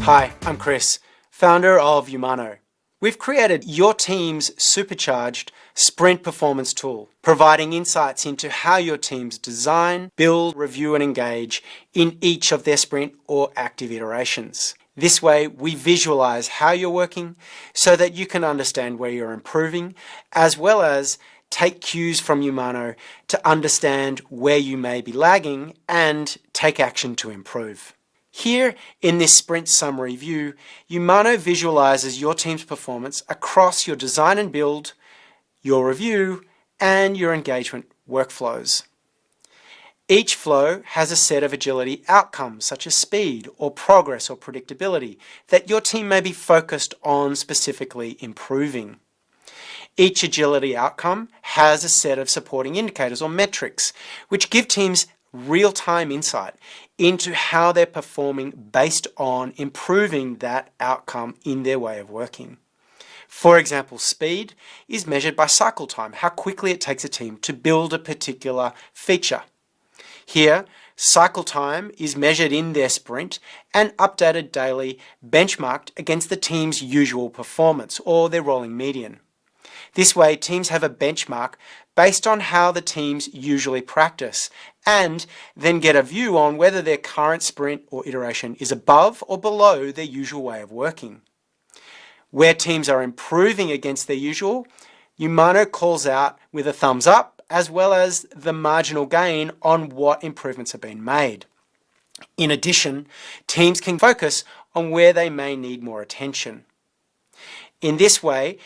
Hi, I'm Chris, founder of Umano. We've created your team's supercharged sprint performance tool, providing insights into how your teams design, build, review, and engage in each of their sprint or active iterations. This way, we visualize how you're working so that you can understand where you're improving, as well as take cues from Umano to understand where you may be lagging and take action to improve. Here in this sprint summary view, Umano visualizes your team's performance across your design and build, your review, and your engagement workflows. Each flow has a set of agility outcomes such as speed or progress or predictability that your team may be focused on specifically improving. Each agility outcome has a set of supporting indicators or metrics which give teams real-time insight into how they're performing based on improving that outcome in their way of working. For example, speed is measured by cycle time, how quickly it takes a team to build a particular feature. Here, cycle time is measured in their sprint and updated daily, benchmarked against the team's usual performance or their rolling median. This way, teams have a benchmark based on how the teams usually practice and then get a view on whether their current sprint or iteration is above or below their usual way of working. Where teams are improving against their usual, Umano calls out with a thumbs up as well as the marginal gain on what improvements have been made. In addition, teams can focus on where they may need more attention. In this way,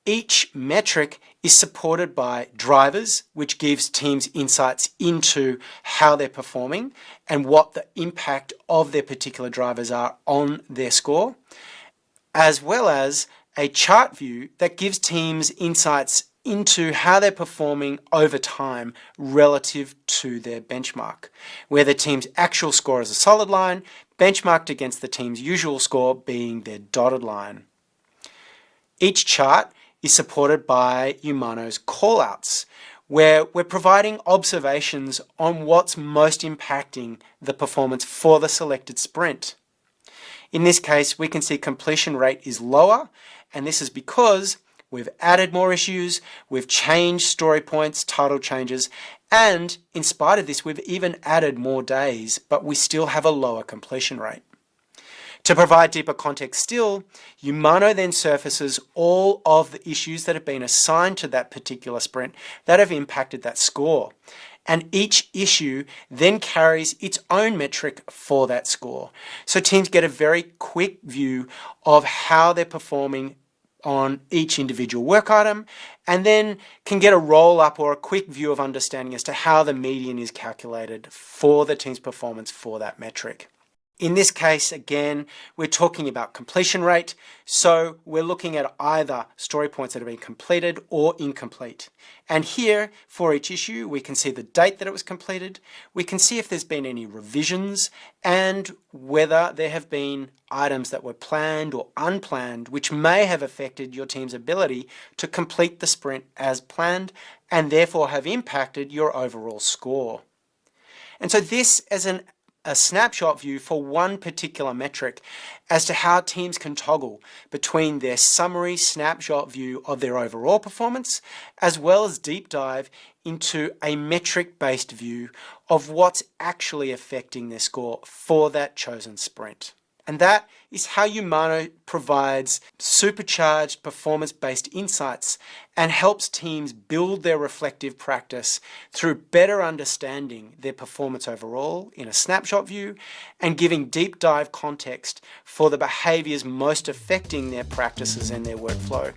each metric is supported by drivers, which gives teams insights into how they're performing and what the impact of their particular drivers are on their score, as well as a chart view that gives teams insights into how they're performing over time relative to their benchmark, where the team's actual score is a solid line, benchmarked against the team's usual score being their dotted line. Each chart is supported by Umano's callouts, where we're providing observations on what's most impacting the performance for the selected sprint. In this case, we can see completion rate is lower, and this is because we've added more issues, we've changed story points, title changes, and in spite of this, we've even added more days, but we still have a lower completion rate. To provide deeper context still, Umano then surfaces all of the issues that have been assigned to that particular sprint that have impacted that score. And each issue then carries its own metric for that score. So teams get a very quick view of how they're performing on each individual work item, and then can get a roll-up or a quick view of understanding as to how the median is calculated for the team's performance for that metric. In this case, again, we're talking about completion rate, so we're looking at either story points that have been completed or incomplete. And here, for each issue, we can see the date that it was completed, we can see if there's been any revisions, and whether there have been items that were planned or unplanned, which may have affected your team's ability to complete the sprint as planned, and therefore have impacted your overall score. And so this is a snapshot view for one particular metric as to how teams can toggle between their summary snapshot view of their overall performance, as well as deep dive into a metric-based view of what's actually affecting their score for that chosen sprint. And that is how Umano provides supercharged performance-based insights and helps teams build their reflective practice through better understanding their performance overall in a snapshot view and giving deep dive context for the behaviors most affecting their practices and their workflow.